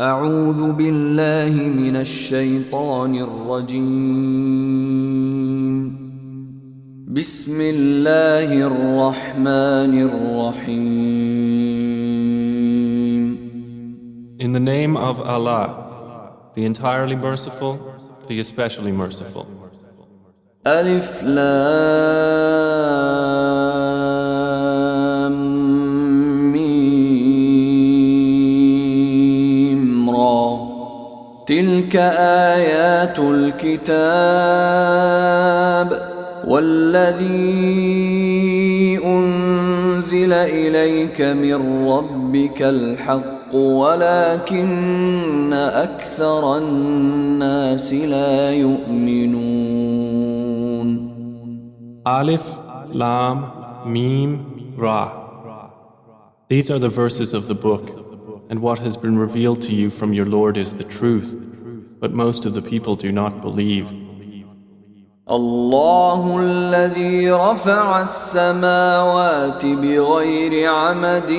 أعوذ بالله من الشيطان الرجيم. بسم الله الرحمن الرحيم. In the name of Allah, the entirely merciful, the especially merciful. ألف لام ميم را تلك آيات الكتاب والذي أنزل إليك من ربك الحق ولكن أكثر الناس لا يؤمنون. Alif, Lam, Mim, Ra. These are the verses of the book, and what has been revealed to you from your Lord is the truth, but most of the people do not believe. الله الذي رفع السماوات بغير عمد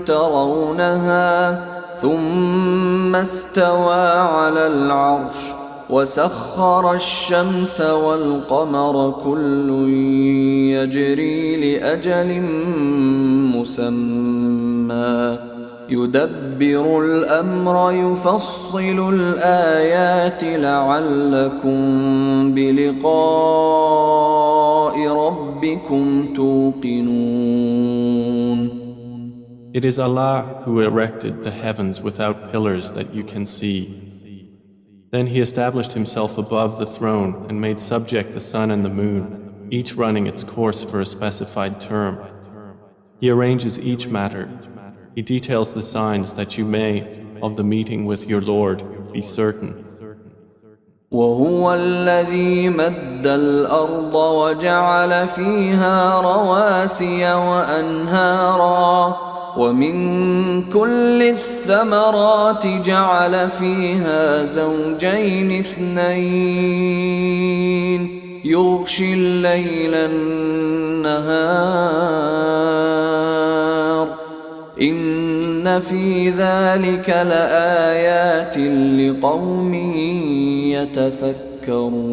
ترونها ثم استوى على العرش وسخر الشمس والقمر كل يجري لأجل مسمى يدبر الأمر يفصل الآيات لعلكم بلقاء ربكم توقنون. It is Allah who erected the heavens without pillars that you can see. Then He established Himself above the throne and made subject the sun and the moon, each running its course for a specified term. He arranges each matter. He details the signs that you may, of the meeting with your Lord, be certain. وهو الذي مد الأرض وجعل فيها رواسي وأنهارا ومن كل الثمرات جعل فيها زوجين اثنين يغشي الليل النهار إن في ذلك لآيات لقوم يتفكرون.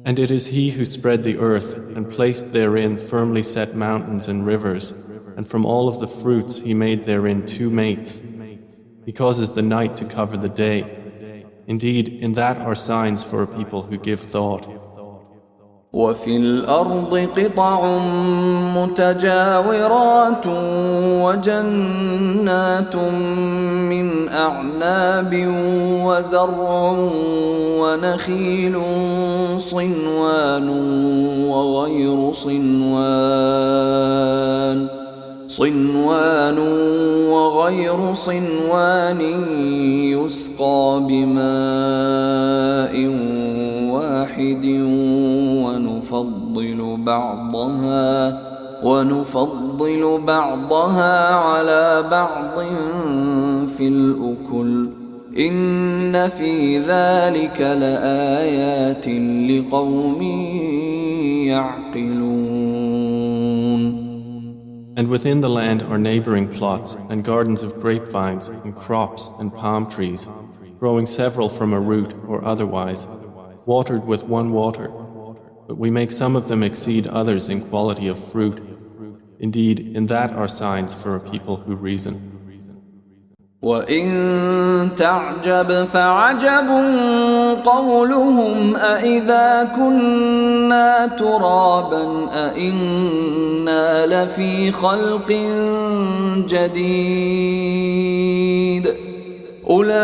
And it is He who spread the earth and placed therein firmly set mountains and rivers, and from all of the fruits He made therein two mates. He causes the night to cover the day. Indeed, in that are signs for a people who give thought. وفي الأرض قطع متجاورات وجنات من أعناب وزرع ونخيل صنوان وغير صنوان يسقى بماء واحد ونفضل بعضها على بعض في الأكل إن في ذلك لآيات لقوم يعقلون. And within the land are neighboring plots and gardens of grapevines and crops and palm trees, growing several from a root or otherwise, watered with one water. But we make some of them exceed others in quality of fruit. Indeed, in that are signs for a people who reason. وَإِن تَعْجَبْ فَعَجَبٌ قَوْلُهُمْ أَإِذَا كُنَّا تُرَابًا أَإِنَّا لَفِي خَلْقٍ جَدِيدٍ أُولَئِكَ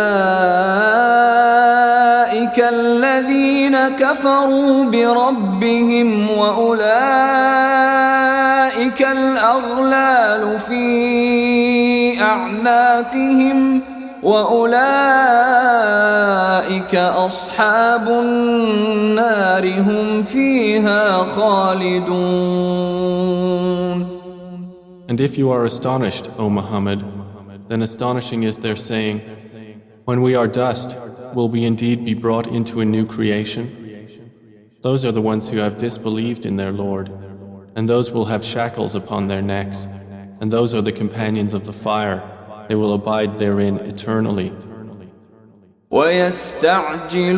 الَّذِينَ كَفَرُوا بِرَبِّهِمْ وَأُولَئِكَ الْأَغْلَالُ فِي أَعْنَاقِهِمْ وَأُولَئِكَ أَصْحَابُ النَّارِ هُمْ فِيهَا خَالِدُونَ. And if you are astonished, O Muhammad, then astonishing is their saying, when we are dust, will we indeed be brought into a new creation? Those are the ones who have disbelieved in their Lord, and those will have shackles upon their necks, and those are the companions of the fire, they will abide therein eternally. ويستعجلونك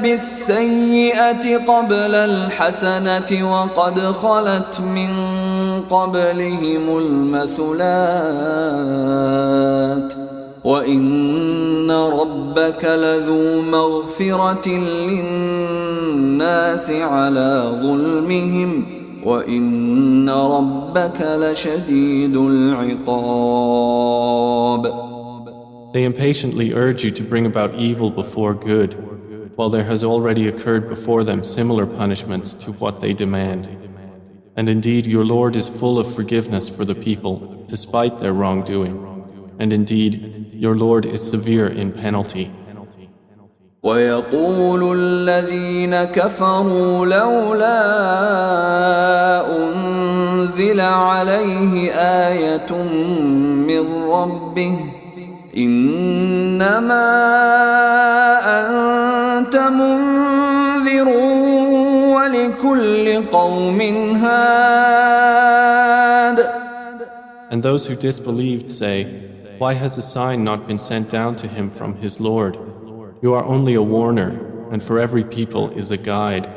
بالسيئة قبل الحسنة وقد خلت من قبلهم المثلات وإن ربك لذو مغفرة للناس على ظلمهم وإن ربك لشديد العقاب. They impatiently urge you to bring about evil before good, while there has already occurred before them similar punishments to what they demand. And indeed, your Lord is full of forgiveness for the people, despite their wrongdoing. And indeed, your Lord is severe in penalty. ويقول الذين كفروا لولا أنزل عليه آية من ربه إنما أنت منذر ولكل قوم هاد. And those who disbelieved say, why has a sign not been sent down to him from his Lord? You are only a warner, and for every people is a guide.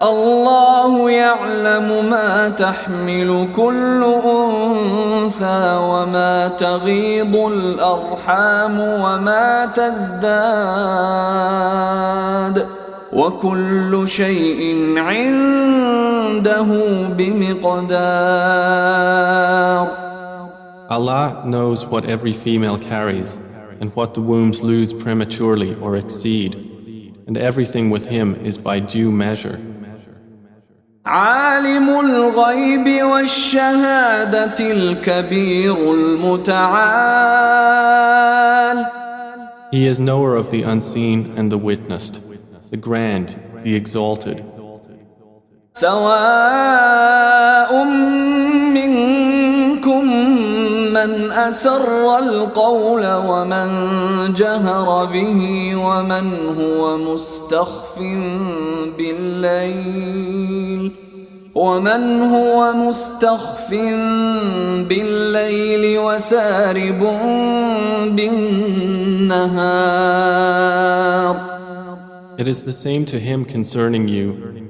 الله يعلم ما تحمل كل أنثى وما تغيض الأرحام وما تزداد وكل شيء عنده بمقدار. Allah knows what every female carries and what the wombs lose prematurely or exceed, and everything with him is by due measure. عالم الغيب والشهادة الكبير المتعال. He is knower of the unseen and the witnessed, the grand, the exalted. سواء منكم من أسر القول ومن جهر به ومن هو مستخف بالليل وسارب بالنهار. It is the same to him concerning you,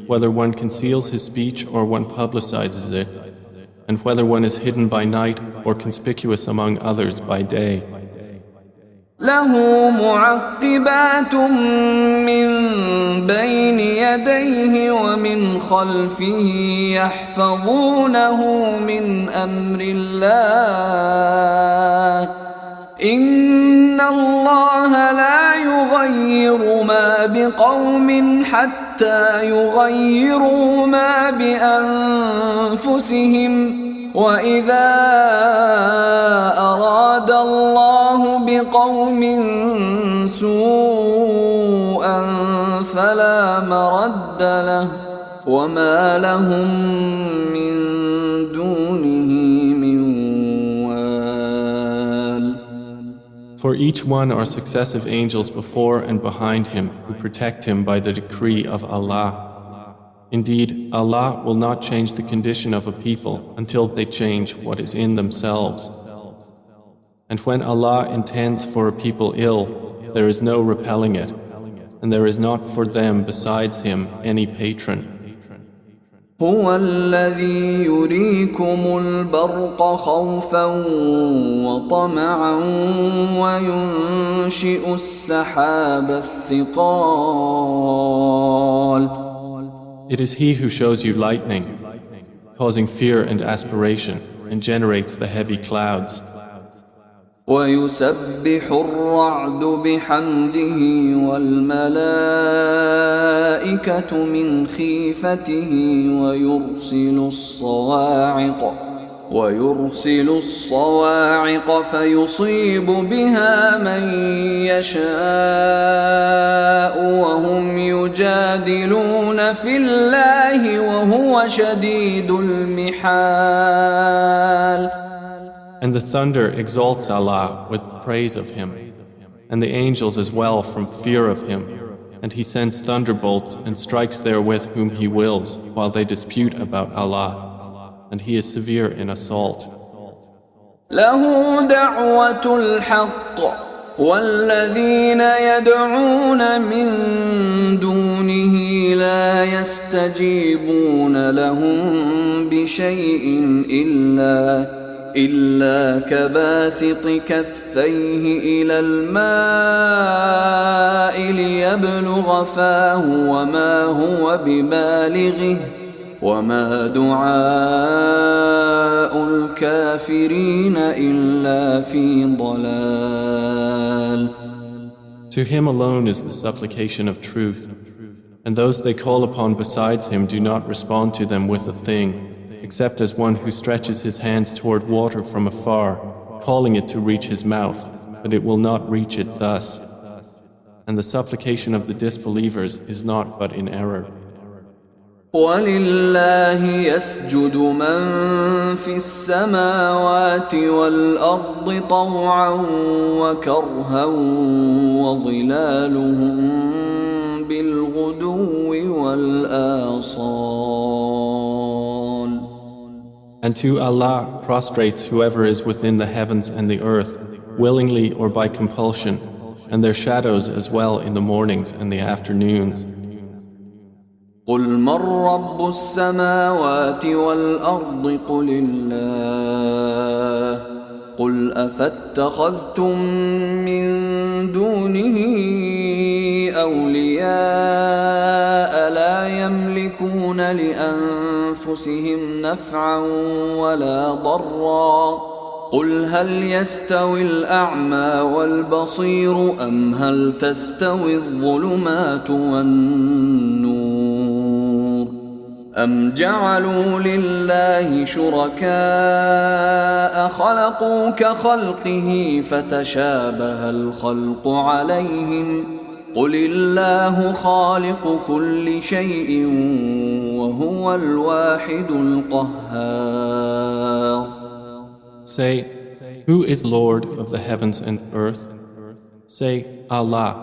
whether one conceals his speech or one publicizes it, and whether one is hidden by night or conspicuous among others by day. له معقبات من بين يديه ومن خلفه يحفظونه من أمر الله إن الله لا يغير ما بقوم حتى يغيروا ما بأنفسهم وإذا أراد الله بقوم سوءا فلا مرد له وما لهم من دونه من وال. For each one are successive angels before and behind him who protect him by the decree of Allah. Indeed, Allah will not change the condition of a people until they change what is in themselves. And when Allah intends for a people ill, there is no repelling it, and there is not for them besides Him any patron. هو الذي يريكم البرق خوفا وطمعا وينشئ السحاب الثقال. It is He who shows you lightning, causing fear and aspiration, and generates the heavy clouds. ويسبح الرعد بحمده والملائكة من خيفته ويرسل الصواعق فيصيب بها من يشاء وهم يجادلون في الله وهو شديد المحال. And the thunder exalts Allah with praise of Him, and the angels as well from fear of Him, and He sends thunderbolts and strikes therewith whom He wills while they dispute about Allah, and He is severe in assault. له دعوة الحق والذين يدعون من دونه لا يستجيبون لهم بشيء إلا كباسط كفيه إلى الماء ليبلغ فاه وما هو ببالغه وما دعاء الكافرين إلا في ضلال. To him alone is the supplication of truth, and those they call upon besides him do not respond to them with a thing, except as one who stretches his hands toward water from afar, calling it to reach his mouth, but it will not reach it thus. And the supplication of the disbelievers is not but in error. وَلِلَّهِ يَسْجُدُ مَن فِي السَّمَاوَاتِ وَالْأَرْضِ طَوْعًا وَكَرْهًا وَظِلَالُهُم بِالْغُدُوِّ وَالْآصَالِ. And to Allah prostrates whoever is within the heavens and the earth, willingly or by compulsion, and their shadows as well in the mornings and the afternoons. قل من رب السماوات والأرض قل الله قل أفاتخذتم من دونه أولياء لا يملكون لأنفسهم نفعا ولا ضرا قل هل يستوي الأعمى والبصير أم هل تستوي الظلمات والنور أم جعلوا لله شركاء خلقوا كخلقه فتشابه الخلق عليهم قل الله خالق كل شيء وهو الواحد القهار. Say, who is Lord of the heavens and earth? Say, Allah.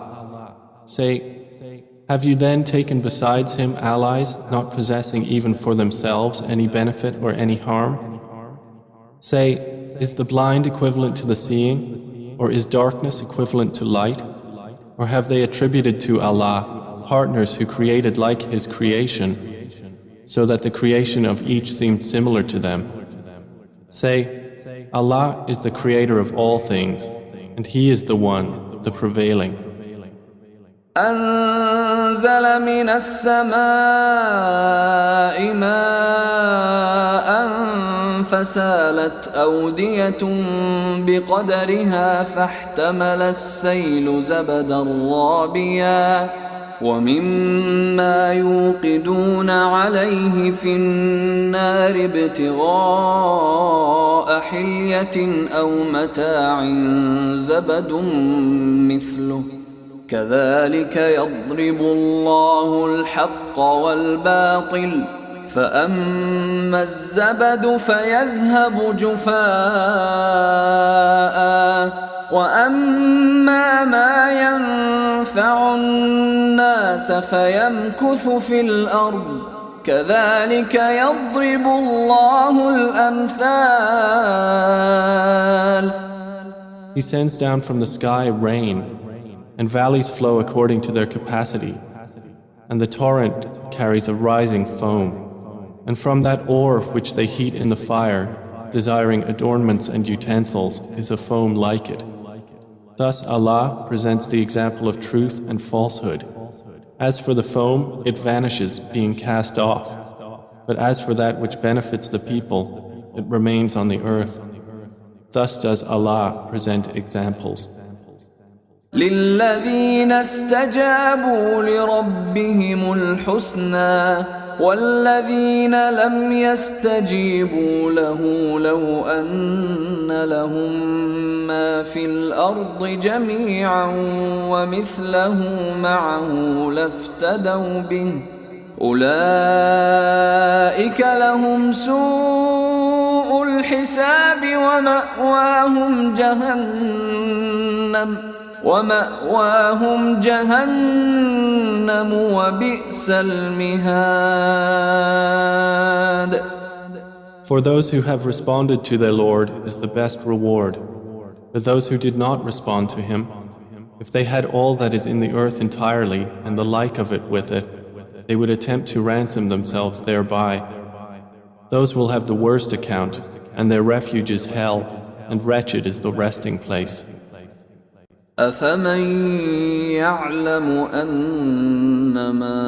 Say, have you then taken besides him allies, not possessing even for themselves any benefit or any harm? Say, is the blind equivalent to the seeing, or is darkness equivalent to light? Or have they attributed to Allah partners who created like his creation, so that the creation of each seemed similar to them? Say, Allah is the creator of all things, and He is the one, the prevailing. أنزل من السماء ماء فسالت أودية بقدرها فاحتمل السيل زبدا رابيا ومما يوقدون عليه في النار ابتغاء حلية أو متاع زبد مثله كذلك يضرب الله الحق والباطل فأما الزبد فيذهب جفاء وأما ما ينفع الناس فيمكث في الأرض كذلك يضرب الله الأمثال. He sends down from the sky rain, and valleys flow according to their capacity, and the torrent carries a rising foam, and from that ore which they heat in the fire, desiring adornments and utensils, is a foam like it. Thus Allah presents the example of truth and falsehood. As for the foam, it vanishes, being cast off. But as for that which benefits the people, it remains on the earth. Thus does Allah present examples. للذين استجابوا لربهم الحسنى والذين لم يستجيبوا له لو أن لهم ما في الأرض جميعا ومثله معه لافتدوا به أولئك لهم سوء الحساب ومأواهم جهنم وبئس المهاد. For those who have responded to their Lord is the best reward. But those who did not respond to Him, if they had all that is in the earth entirely and the like of it with it, they would attempt to ransom themselves thereby. Those will have the worst account, and their refuge is hell, and wretched is the resting place. أفمن يعلم أنما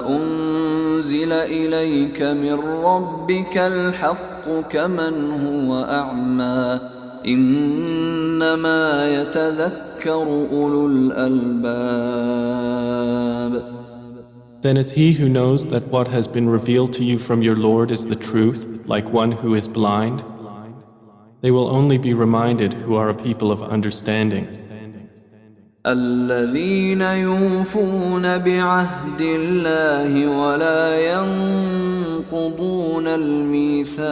أنزل إليك من ربك الحق كمن هو أعمى إنما يتذكر أولو الألباب. Then is he who knows that what has been revealed to you from your Lord is the truth, like one who is blind? They will only be reminded who are a people of understanding. الذين يوفون بعهد الله ولا ينقضون الميثاق.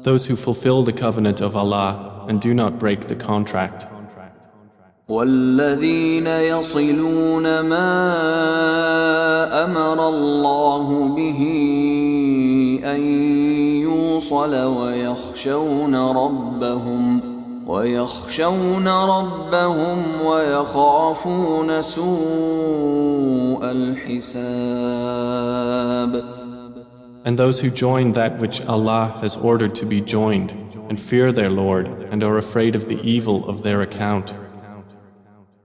Those who fulfill the covenant of Allah and do not break the contract. والذين يصلون ما أمر الله به أن يوصل ويخشون ربهم ويخافون سوء الحساب. And those who join that which Allah has ordered to be joined and fear their Lord and are afraid of the evil of their account.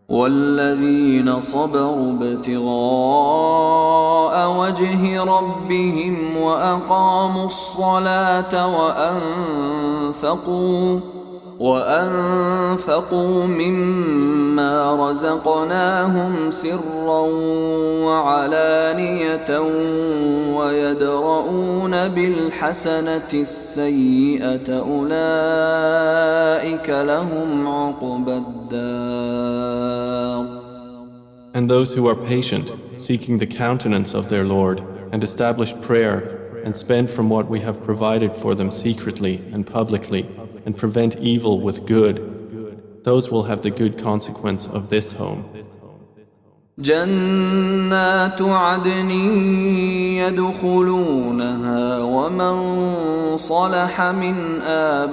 والذين صبروا ابتغاء وجه ربهم وأقاموا الصلاة وأنفقوا مما رزقناهم سرا وعلانية ويدرؤون بالحسنة السيئة أولئك لهم عقبى الدار. And those who are patient, seeking the countenance of their Lord, and establish prayer, and spend from what we have provided for them secretly and publicly, and prevent evil with good, those will have the good consequence of this home. جنات عدن يدخلونها ومن صلح من آبائهم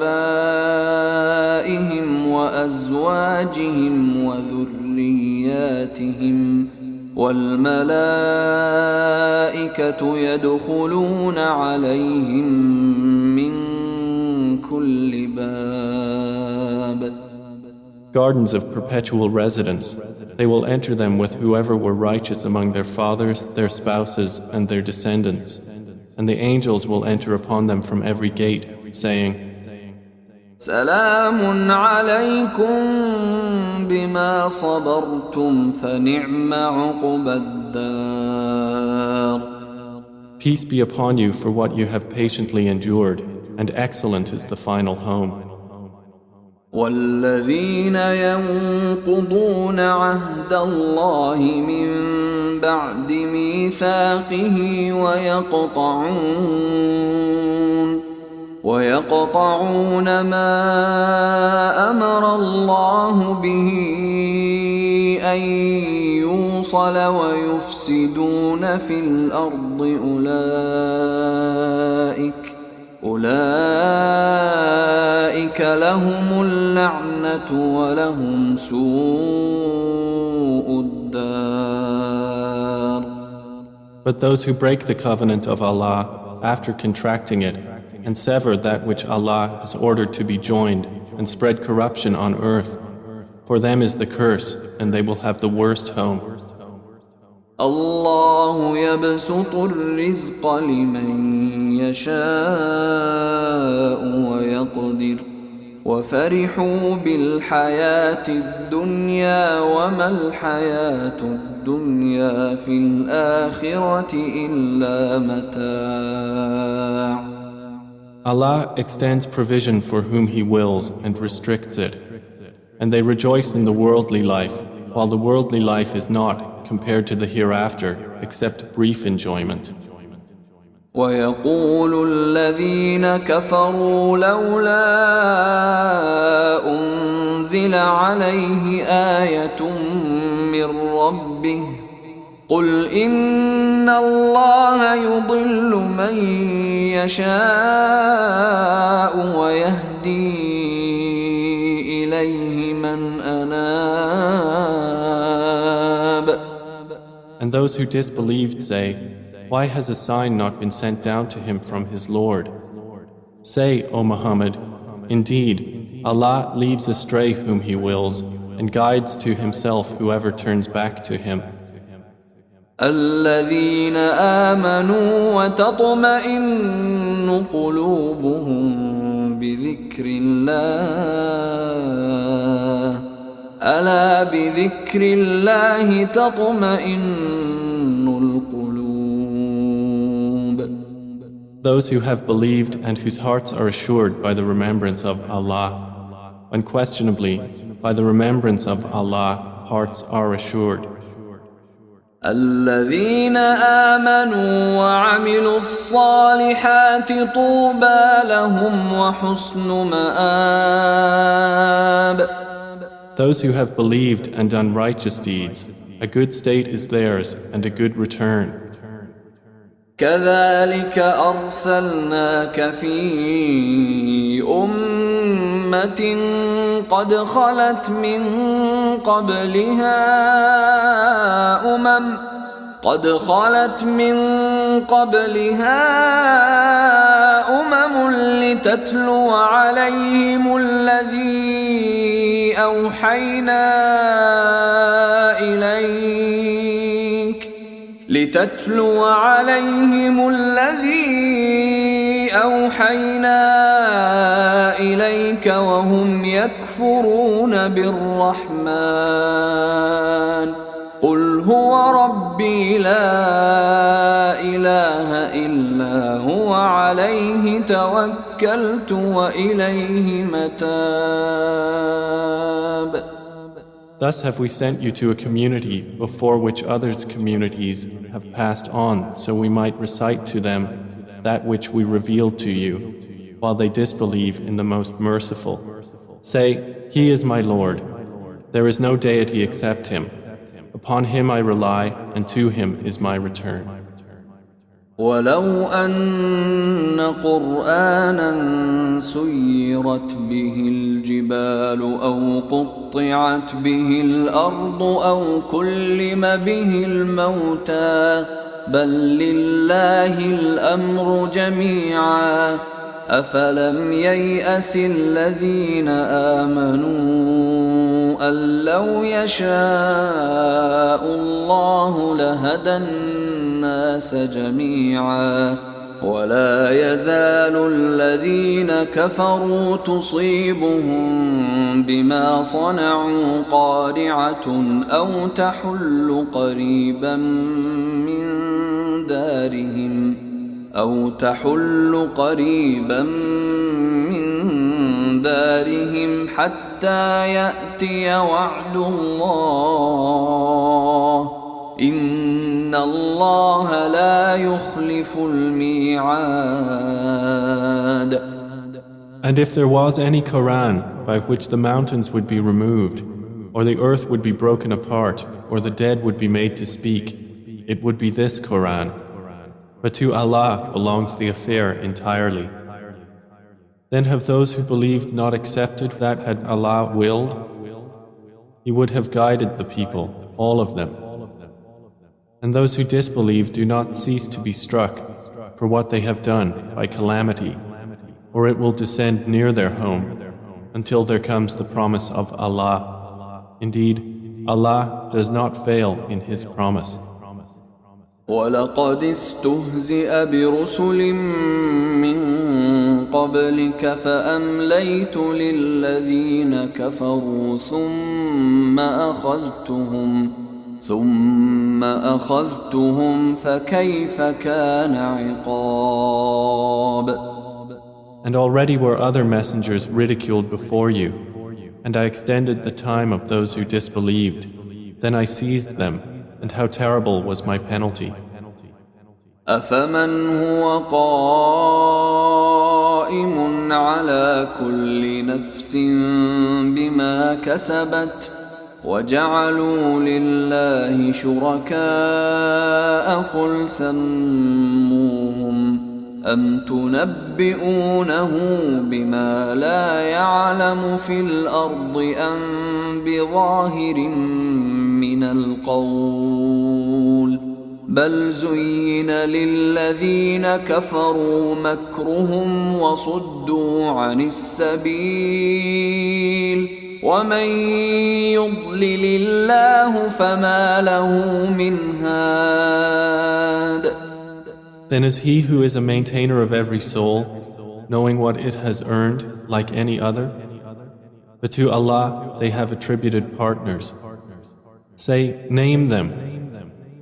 وأزواجهم وذرياتهم والملائكة يدخلون عليهم من كل باب. Gardens of perpetual residence, they will enter them with whoever were righteous among their fathers, their spouses, and their descendants. And the angels will enter upon them from every gate, saying, سلام عليكم بما صبرتم فنعم عقبى الدار. Peace be upon you for what you have patiently endured, and excellent is the final home. والذين ينقضون عهد الله من بعد ميثاقه ويقطعون ما أمر الله به أن يوصل ويفسدون في الأرض أولئك لهم اللعنة ولهم سوء الدار. But those who break the covenant of Allah after contracting it and sever that which Allah has ordered to be joined and spread corruption on earth, for them is the curse and they will have the worst home. الله يبسط الرزق لمن يشاء ويقدر وفرحوا بالحياة الدنيا وما الحياة الدنيا في الآخرة إلا متاع. Allah extends provision for whom He wills and restricts it, and they rejoice in the worldly life, while the worldly life is not, compared to the hereafter, except brief enjoyment. ويقول الذين كفروا لولا أنزل عليه آية من ربه قل إن الله يضل من يشاء ويهدي إليه من أناب. And those who disbelieved say, why has a sign not been sent down to him from his Lord? Say, O Muhammad, indeed, Allah leaves astray whom He wills and guides to Himself whoever turns back to Him. الذين آمنوا وتطمئن قلوبهم بذكر الله ألا بذكر الله تطمئن القلوب. Those who have believed and whose hearts are assured by the remembrance of Allah. Unquestionably, by the remembrance of Allah, hearts are assured. الذين آمنوا وعملوا الصالحات طوبى لهم وحسن مآب. Those who have believed and done righteous deeds, a good state is theirs and a good return. كذلك أرسلناك في أمة قد خلت من قبلها أمم لتتلو عليهم الذي أوحينا إليك وهم يكفرون بالرحمن قل هو ربي لا إله إلا هو عليه توكلت وإليه متاب. Thus have we sent you to a community before which others' communities have passed on, so we might recite to them that which we revealed to you, while they disbelieve in the Most Merciful. Say, He is my Lord. There is no deity except Him. Upon Him I rely, and to Him is my return. ولو أن قرآنا سيرت به الجبال أو قطعت به الأرض أو كلم به الموتى بل لله الأمر جميعا أفلم ييأس الذين آمنوا أن لو يشاء الله لهدى الناس جميعا ولا يزال الذين كفروا تصيبهم بما صنعوا قارعة أو تحل قريبا من دارهم حتى يأتي وعد الله إن الله لا يخلف الميعاد. And if there was any Quran by which the mountains would be removed, or the earth would be broken apart, or the dead would be made to speak, it would be this Quran. But to Allah belongs the affair entirely. Then have those who believed not accepted that had Allah willed? He would have guided the people, all of them. And those who disbelieve do not cease to be struck for what they have done by calamity, or it will descend near their home until there comes the promise of Allah. Indeed, Allah does not fail in His promise. وَلَقَدِ اسْتُهْزِئَ بِرُسُلٍ مِّن قَبْلِكَ فَأَمْلَيْتُ لِلَّذِينَ كَفَرُوا ثُمَّ أَخَذْتُهُمْ فَكَيْفَ كَانَ عِقَابِ. And already were other messengers ridiculed before you, and I extended the time of those who disbelieved. Then I seized them, and how terrible was my penalty. أَفَمَنْ هُوَ قَائِمٌ عَلَى كُلِّ نَفْسٍ بِمَا كَسَبَتْ وجعلوا لله شركاء قل سموهم أم تنبئونه بما لا يعلم في الأرض أم بظاهر من القول بل زين للذين كفروا مكرهم وصدوا عن السبيل ومن يضلل الله فما له من هاد. Then is he who is a maintainer of every soul, knowing what it has earned like any other? But to Allah they have attributed partners. Say, name them.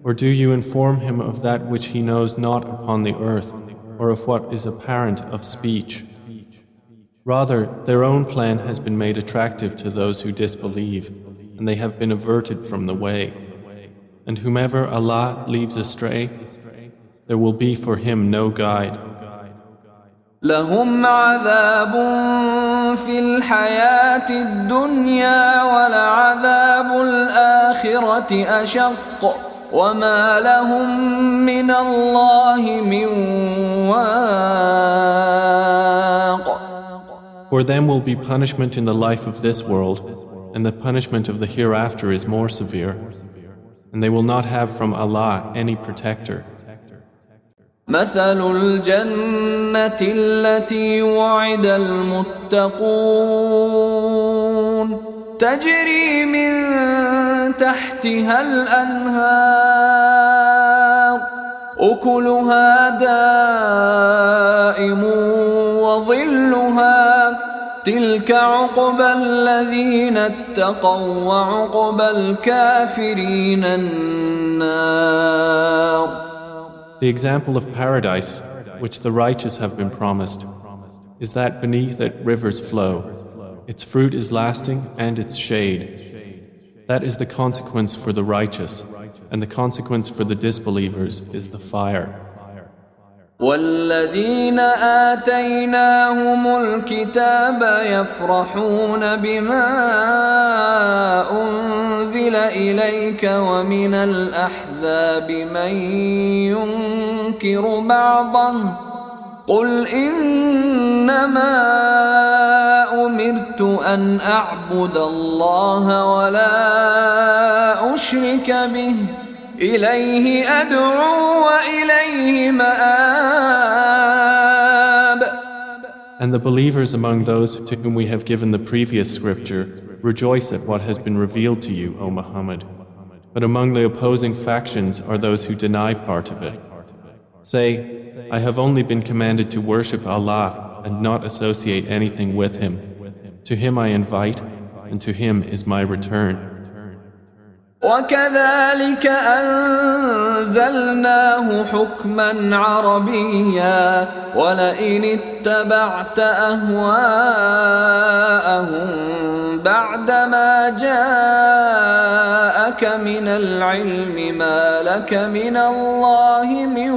Or do you inform him of that which he knows not upon the earth, or of what is apparent of speech? Rather, their own plan has been made attractive to those who disbelieve, and they have been averted from the way. And whomever Allah leaves astray, there will be for him no guide. لهم عذاب في الحياة الدنيا ولعذاب الآخرة أشق وما لهم من الله من واق. For them will be punishment in the life of this world, and the punishment of the hereafter is more severe, and they will not have from Allah any protector. مثل الجنة التي وعد المتقون تجري من تحتها الأنهار أكلها دائم وظلها تلك عقبى الذين اتقوا وعقبى الكافرين النار. The example of paradise, which the righteous have been promised, is that beneath it rivers flow. Its fruit is lasting and its shade. That is the consequence for the righteous, and the consequence for the disbelievers is the fire. والذين آتيناهم الكتاب يفرحون بما أنزل إليك ومن الأحزاب من ينكر بعضه قل إنما أمرت أن أعبد الله ولا أشرك به إليه أدعو وإليه مآب. And the believers among those to whom we have given the previous scripture rejoice at what has been revealed to you, O Muhammad. But among the opposing factions are those who deny part of it. Say, I have only been commanded to worship Allah and not associate anything with Him. To Him I invite, and to Him is my return. وكذلك أنزلناه حكما عربيا ولئن اتبعت أهواءهم بعدما جاءك من العلم ما لك من الله من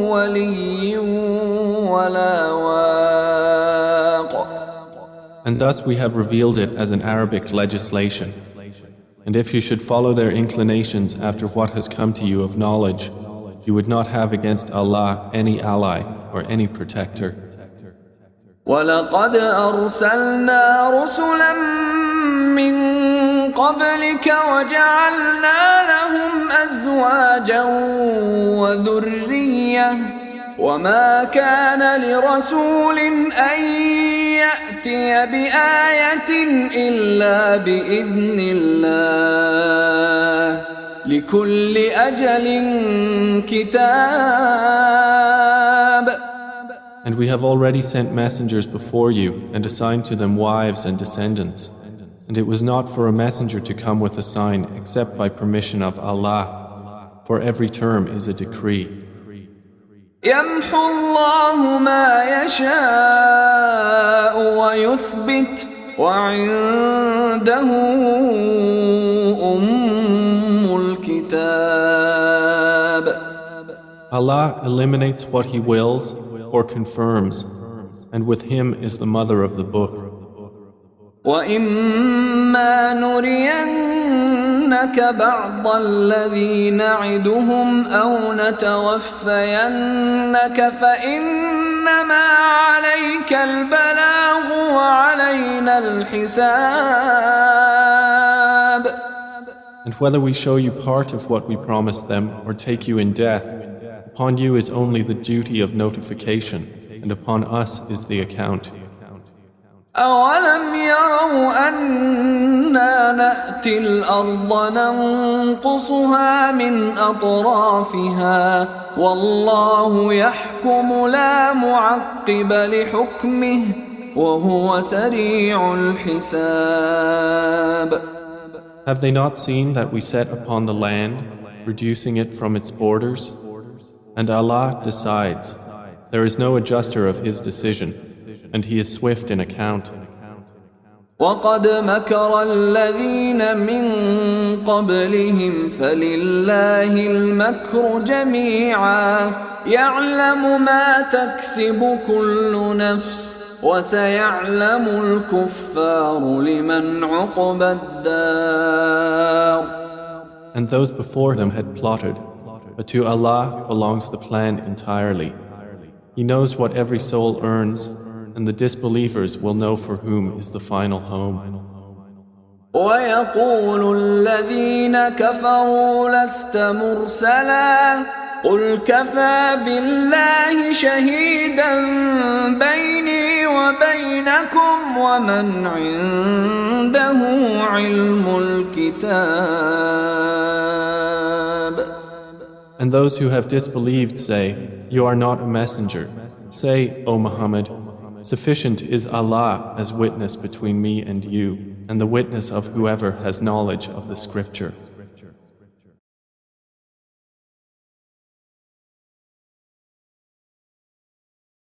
ولي ولا واق. And thus we have revealed it as an Arabic legislation. And if you should follow their inclinations after what has come to you of knowledge, you would not have against Allah any ally or any protector. وَلَقَدْ أَرْسَلْنَا رُسُلًا مِّن قَبْلِكَ وَجَعَلْنَا لَهُمْ أَزْوَاجًا وَذُرِّيَّةً وَمَا كَانَ لِرَسُولٍ أَن يَأْتِيَ بِآيَةٍ إِلَّا بِإِذْنِ اللَّهِ لِكُلِّ أَجَلٍ كِتَابٌ. And we have already sent messengers before you and assigned to them wives and descendants. And it was not for a messenger to come with a sign except by permission of Allah. For every term is a decree. يَمْحُو اللَّهُ مَا يَشَاءُ وَيُثْبِتُ وَعِندَهُ أُمُّ الْكِتَابِ. Allah eliminates what He wills or confirms, and with Him is the mother of the book. وَإِمَّا نُرِيَنَّكَ نُرِيَنَّكَ بَعْضَ الَّذِي نَعِدُهُمْ أَوْ نَتَوَفَّيَنَّكَ فَإِنَّمَا عَلَيْكَ الْبَلَاغُ وَعَلَيْنَا الْحِسَابُ. And whether we show you part of what we promised them or take you in death, upon you is only the duty of notification, and upon us is the account. أَوَلَمْ يَرَوْا أَنَّا نَأْتِي الْأَرْضَ نَنقُصُهَا مِنْ أَطْرَافِهَا وَاللَّهُ يَحْكُمُ لَا مُعَقِّبَ لِحُكْمِهِ وَهُوَ سَرِيعُ الْحِسَابِ. Have they not seen that we set upon the land, reducing it from its borders? And Allah decides. There is no adjuster of His decision, and He is swift in account. وَقَدْ مَكَرَ الَّذِينَ مِنْ قَبْلِهِمْ فَلِلَّهِ الْمَكْرُ جَمِيعًا يَعْلَمُ مَا تَكْسِبُ كُلُّ نَفْسٍ وَسَيَعْلَمُ الْكُفَّارُ لِمَنْ عُقْبَى الدَّارِ. And those before them had plotted, but to Allah belongs the plan entirely. He knows what every soul earns, and the disbelievers will know for whom is the final home. وَيَقُولُ الَّذِينَ كَفَرُوا لَسْتَ مُرْسَلًا قُلْ كَفَى بِاللَّهِ شَهِيدًا بَيْنِي وَبَيْنَكُمْ وَمَنْ عِندَهُ عِلْمُ الْكِتَابِ. And those who have disbelieved say, "You are not a messenger." Say, O Muhammad, sufficient is Allah as witness between me and you, and the witness of whoever has knowledge of the scripture.